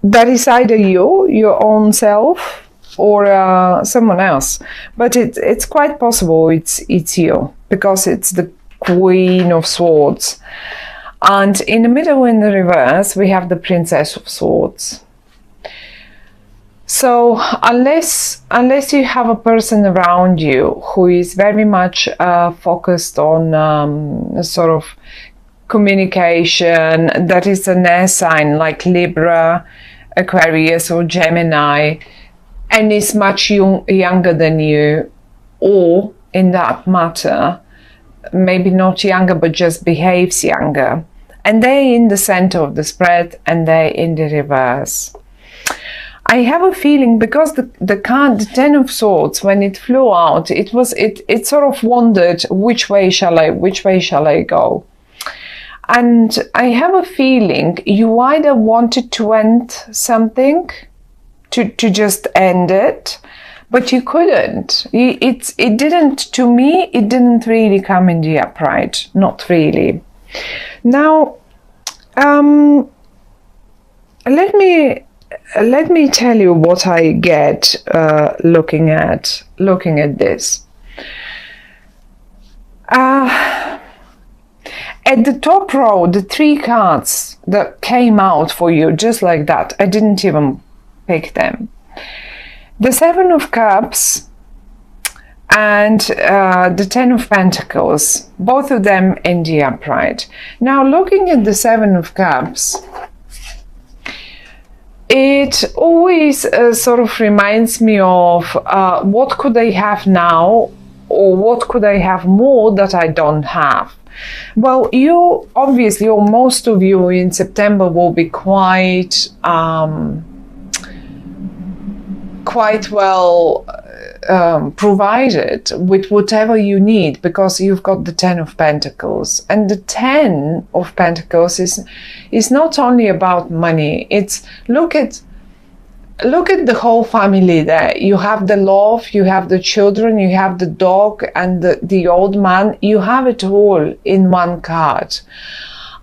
that is either you, your own self, or someone else. But it's quite possible it's you, because it's the Queen of Swords. And in the middle, in the reverse, we have the Princess of Swords. So unless you have a person around you who is very much focused on sort of communication, that is an air sign like Libra, Aquarius or Gemini, and is much younger than you, or in that matter, maybe not younger but just behaves younger, and they're in the center of the spread and they're in the reverse. I have a feeling, because the card, the Ten of Swords, when it flew out, it sort of wondered which way shall I go. And I have a feeling you either wanted to end something, to just end it, but you couldn't. It didn't, to me, it didn't really come in the upright, not really. Now, let me tell you what I get looking at this. At the top row, the three cards that came out for you, just like that, I didn't even pick them. The Seven of Cups and the Ten of Pentacles, both of them in the upright. Now, looking at the Seven of Cups, it always sort of reminds me of what could I have now, or what could I have more that I don't have. Well, you obviously, or most of you in September, will be quite well provided with whatever you need, because you've got the Ten of Pentacles, and the Ten of Pentacles is not only about money. It's look at the whole family there. You have the love, you have the children, you have the dog and the old man. You have it all in one card.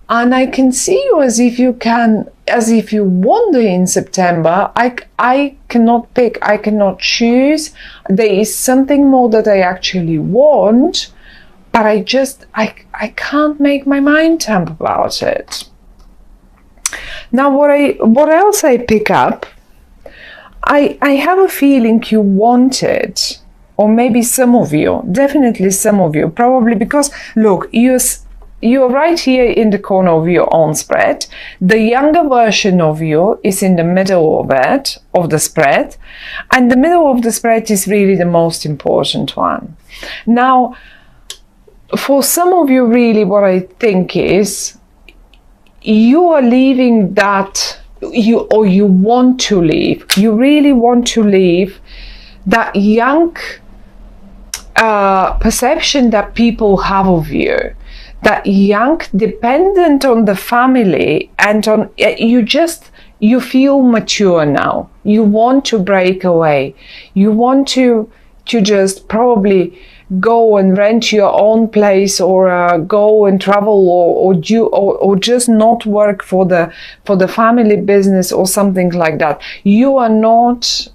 And I can see you as if you wander in September. I cannot pick, I cannot choose. There is something more that I actually want, but I can't make my mind up about it. Now, what else I pick up? I have a feeling you wanted, or maybe some of you, definitely some of you, probably because, look, you're right here in the corner of your own spread. The younger version of you is in the middle of it, of the spread, and the middle of the spread is really the most important one. Now, for some of you, really what I think is you are leaving that, you want to leave. You really want to leave that young perception that people have of you, that young, dependent on the family, and on you feel mature now. You want to break away. You want to just probably go and rent your own place, or go and travel, or just not work for the family business or something like that. You are not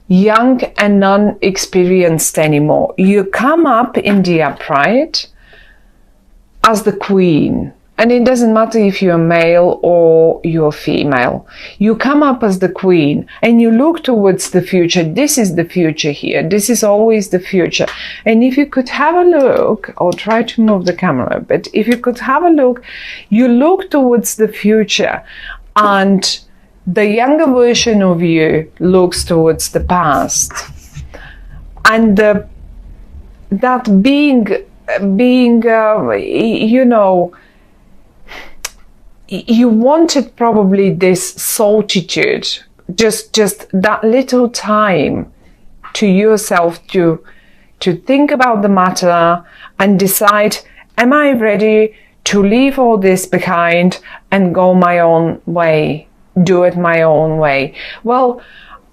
young and unexperienced anymore. You come up in the upright as the queen. And it doesn't matter if you're male or you're female. You come up as the queen and you look towards the future. This is the future here. This is always the future. And if you could have a look, I'll try to move the camera a bit. If you could have a look, you look towards the future, and the younger version of you looks towards the past. And that being, you know, you wanted probably this solitude, just that little time to yourself to think about the matter and decide, am I ready to leave all this behind and go my own way, do it my own way? Well,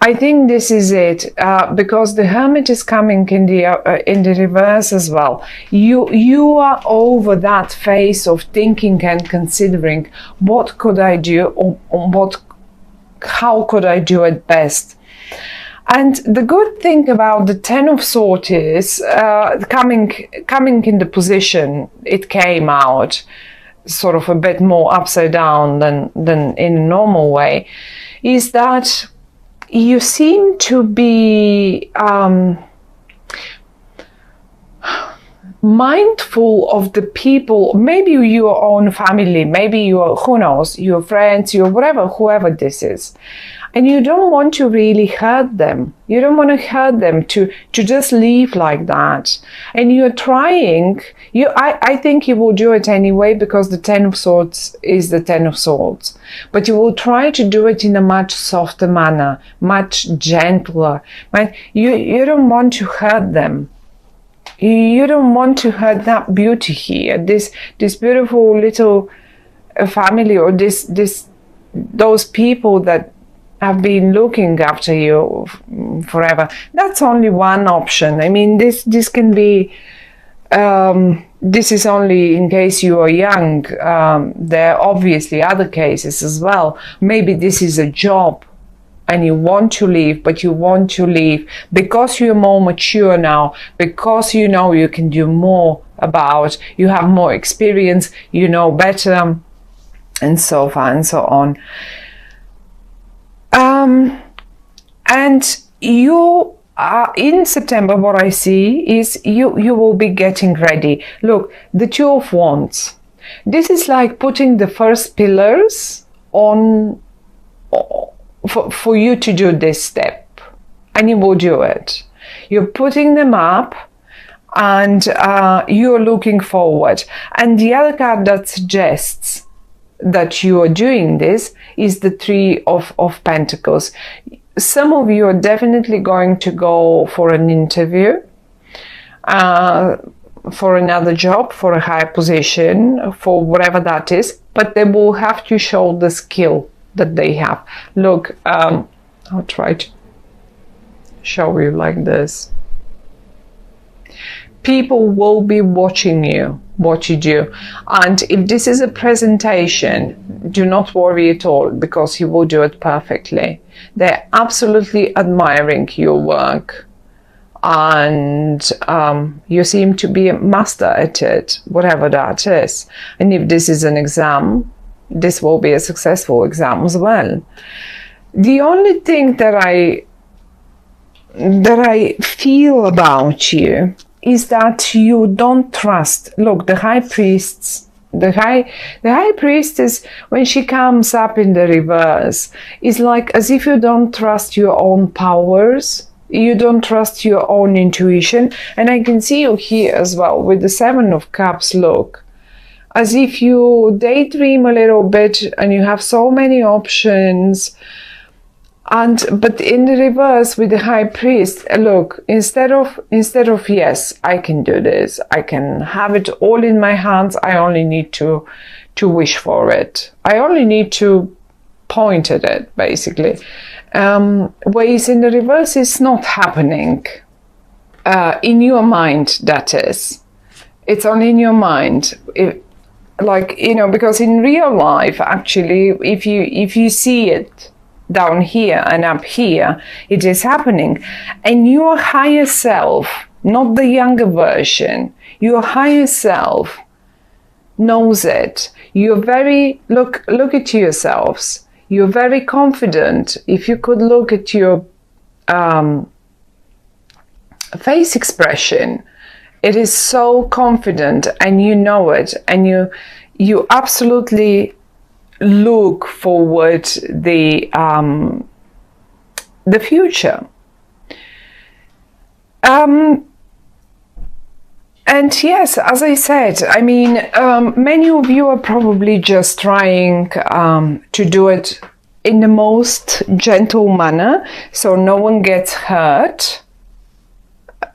I think this is it, because the Hermit is coming in the reverse as well. You are over that phase of thinking and considering what could I do, or how could I do it best. And the good thing about the Ten of Swords is coming in the position it came out, sort of a bit more upside down than in a normal way, is that you seem to be mindful of the people, maybe your own family, maybe your, who knows, your friends, your whatever, whoever this is. And you don't want to really hurt them. You don't want to hurt them to just leave like that. And you're trying, I think you will do it anyway, because the Ten of Swords is the Ten of Swords. But you will try to do it in a much softer manner, much gentler. You don't want to hurt them. You don't want to hurt that beauty here, this beautiful little family, or those people that have been looking after you forever. That's only one option. I mean, this can be, this is only in case you are young. There are obviously other cases as well. Maybe this is a job and you want to leave, but you want to leave because you're more mature now, because you know you can do more about, you have more experience, you know better, and so far and so on. And you are in September, what I see is you will be getting ready. Look, the Two of Wands. This is like putting the first pillars on for you to do this step, and you will do it. You're putting them up, and you're looking forward. And the other card that suggests that you are doing this is the Three of Pentacles. Some of you are definitely going to go for an interview, for another job, for a higher position, for whatever that is, but they will have to show the skill that they have. Look, I'll try to show you like this. People will be watching you, what you do. And if this is a presentation, do not worry at all, because you will do it perfectly. They're absolutely admiring your work. And you seem to be a master at it, whatever that is. And if this is an exam, this will be a successful exam as well. The only thing that I feel about you is that you don't trust. Look, the High Priestess, the High Priestess, when she comes up in the reverse, is like as if you don't trust your own powers, you don't trust your own intuition. And I can see you here as well with the Seven of Cups. Look, as if you daydream a little bit and you have so many options. But in the reverse with the High Priest, look, instead of yes, I can do this, I can have it all in my hands, I only need to wish for it. I only need to point at it, basically. Whereas in the reverse, it's not happening. In your mind, that is. It's only in your mind. Like, you know, because in real life, actually, if you see it down here and up here, it is happening. And your higher self, not the younger version, your higher self knows it. You're very, look at yourselves. You're very confident. If you could look at your face expression, it is so confident, and you know it, and you absolutely look forward the future. And yes, as I said, I mean, many of you are probably just trying to do it in the most gentle manner, so no one gets hurt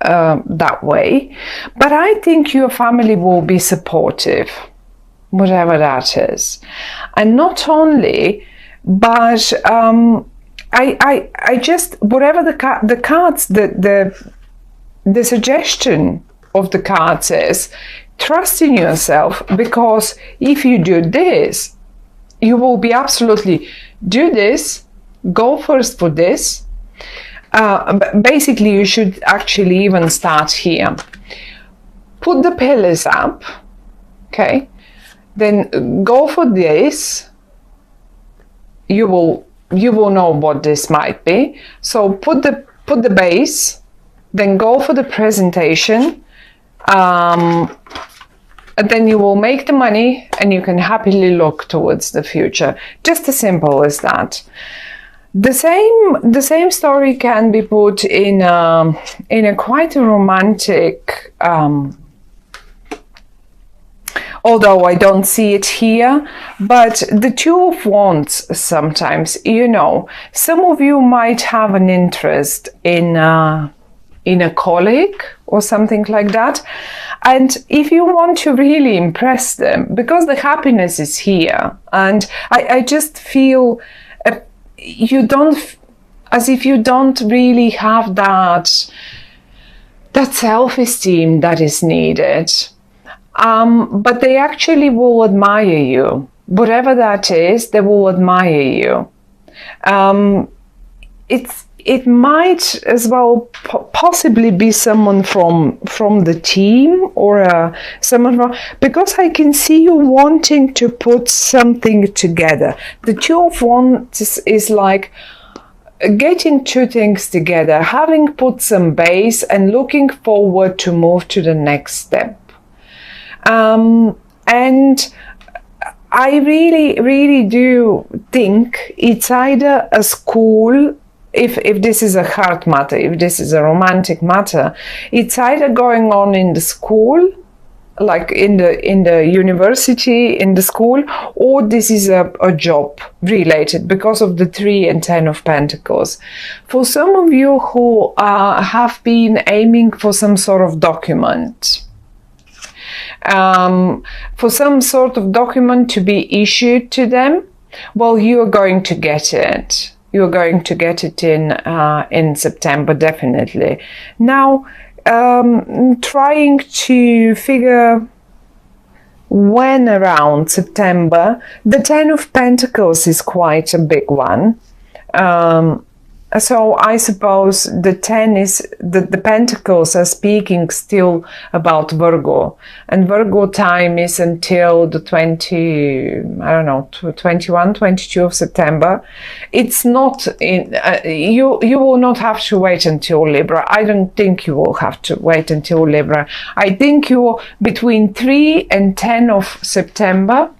that way. But I think your family will be supportive, whatever that is. And not only, but I just, whatever the cards, the suggestion of the cards is, trust in yourself, because if you do this, you will be absolutely, do this, go first for this. Basically, you should actually even start here. Put the pillars up, okay? Then go for this. You will know what this might be. So put the base, then go for the presentation. And then you will make the money and you can happily look towards the future. Just as simple as that. The same story can be put in a quite a romantic, although I don't see it here, but the Two of Wands sometimes, you know, some of you might have an interest in a colleague or something like that. And if you want to really impress them, because the happiness is here, and I just feel as if you don't really have that self-esteem that is needed. But they actually will admire you. Whatever that is, they will admire you. It might as well possibly be someone from the team, or someone from, because I can see you wanting to put something together. The Two of Wands is like getting two things together, having put some base and looking forward to move to the next step. And I really do think it's either a school, if this is a heart matter, if this is a romantic matter, it's either going on in the school, like in the university, in the school, or this is a job related, because of the 3 and 10 of Pentacles. For some of you who have been aiming for some sort of document, for some sort of document to be issued to them, well, you are going to get it. You're going to get it in September, definitely. Now, trying to figure when around September, the 10 of Pentacles is quite a big one. So I suppose the 10 is, the Pentacles are speaking still about Virgo. And Virgo time is until the 21, 22 of September. It's not in, you will not have to wait until Libra. I don't think you will have to wait until Libra. I think you, between 3 and 10 of September,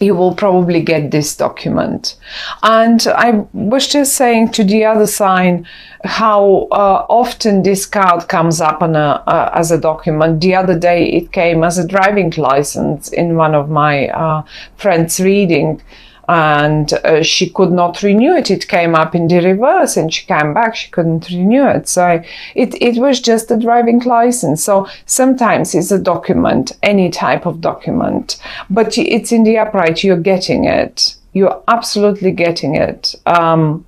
you will probably get this document. And I was just saying to the other sign how often this card comes up on as a document. The other day it came as a driving license in one of my friends' reading, and she could not renew it. It came up in the reverse and she came back, she couldn't renew it. So it was just a driving license. So sometimes it's a document, any type of document, but it's in the upright, you're getting it. You're absolutely getting it. And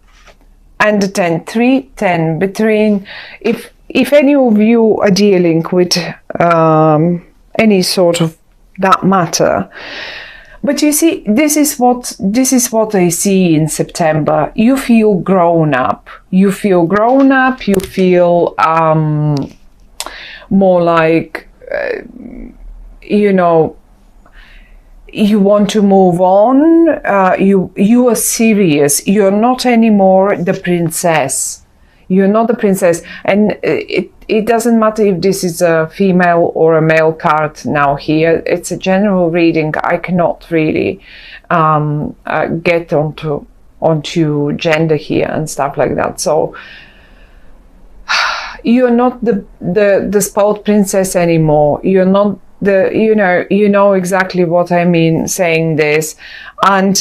the 10, 3, 10, between, if any of you are dealing with any sort of that matter. But you see, this is what I see in September. You feel grown up. You feel grown up. You feel more like, you know, you want to move on. You are serious. You're not anymore the princess. You're not the princess. And it doesn't matter if this is a female or a male card now here. It's a general reading. I cannot really get onto gender here and stuff like that. So you're not the spoiled princess anymore. You're not the, you know exactly what I mean saying this. And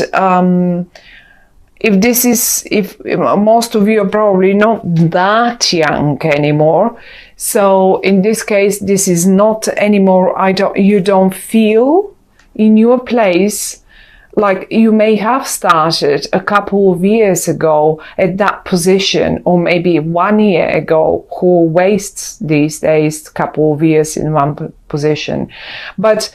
if most of you are probably not that young anymore, so in this case, this is not anymore, you don't feel in your place like you may have started a couple of years ago at that position, or maybe 1 year ago, who wastes these days a couple of years in one position. But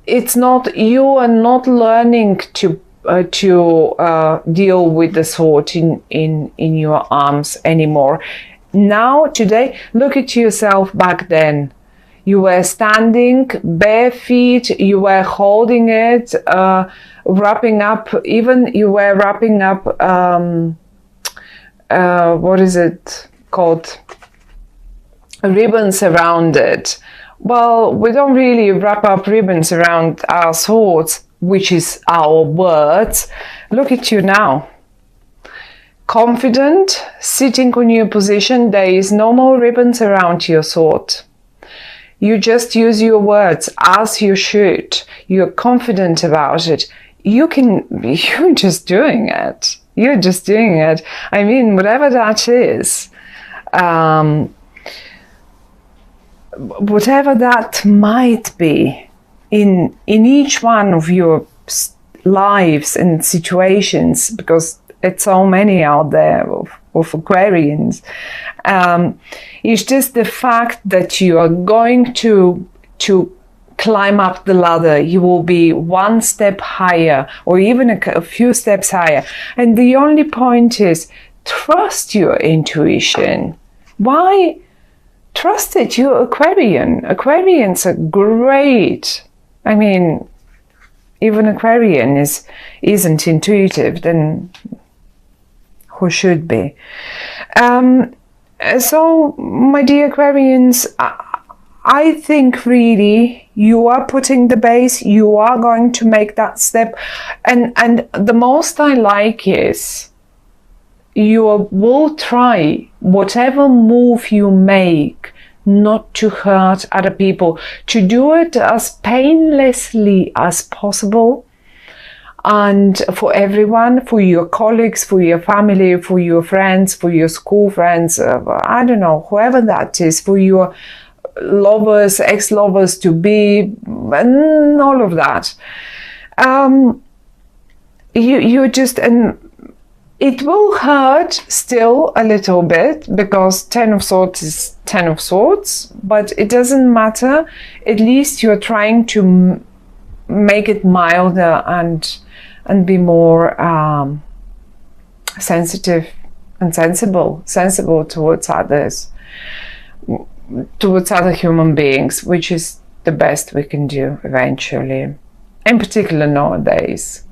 it's not, you are not learning to deal with the thought in your arms anymore. Now, today, look at yourself back then. You were standing bare feet, you were holding it, wrapping up, even you were wrapping up, what is it called? Ribbons around it. Well, we don't really wrap up ribbons around our thoughts, which is our words. Look at you now. Confident, sitting on your position, there is no more ribbons around your thought. You just use your words as you should. You're confident about it. You're just doing it. You're just doing it. I mean, whatever that is, whatever that might be in each one of your lives and situations, because it's so many out there of Aquarians. It's just the fact that you are going to climb up the ladder. You will be one step higher, or even a few steps higher. And the only point is, trust your intuition. Why trust it? You're Aquarian. Aquarians are great. I mean, even Aquarian isn't intuitive, then who should be? So, my dear Aquarians, I think really you are putting the base, you are going to make that step. And the most I like is you will try whatever move you make not to hurt other people, to do it as painlessly as possible. And for everyone, for your colleagues, for your family, for your friends, for your school friends, I don't know, whoever that is, for your lovers, ex-lovers to be, and all of that. You just, and it will hurt still a little bit, because 10 of Swords is 10 of Swords, but it doesn't matter. At least you're trying to make it milder and be more sensitive and sensible towards others, towards other human beings, which is the best we can do eventually, in particular nowadays.